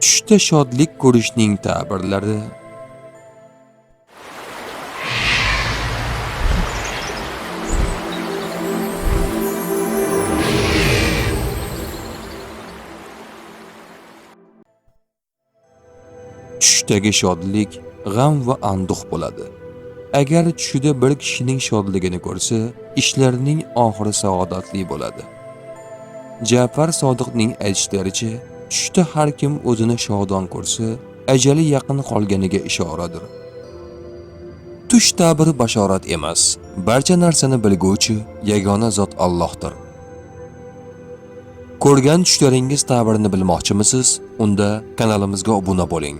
Tushda shodlik ko'rishning ta'birlari. Tushdagi shodlik g'am va anduh bo'ladi. Agar tushida bir kishining shodligini ko'rsa, ishlarining oxiri saodatli bo'ladi. Ja'far Sodiqning aytishlaricha, tushda har kim o'zini shodon ko'rsa, ajali yaqin qolganiga ishoradir. Tush ta'biri bashorat emas, barcha narsani bilguvchi yagona zot Allohdir. Ko'rgan tushlaringiz ta'birini bilmoqchimisiz? Unda kanalimizga obuna bo'ling.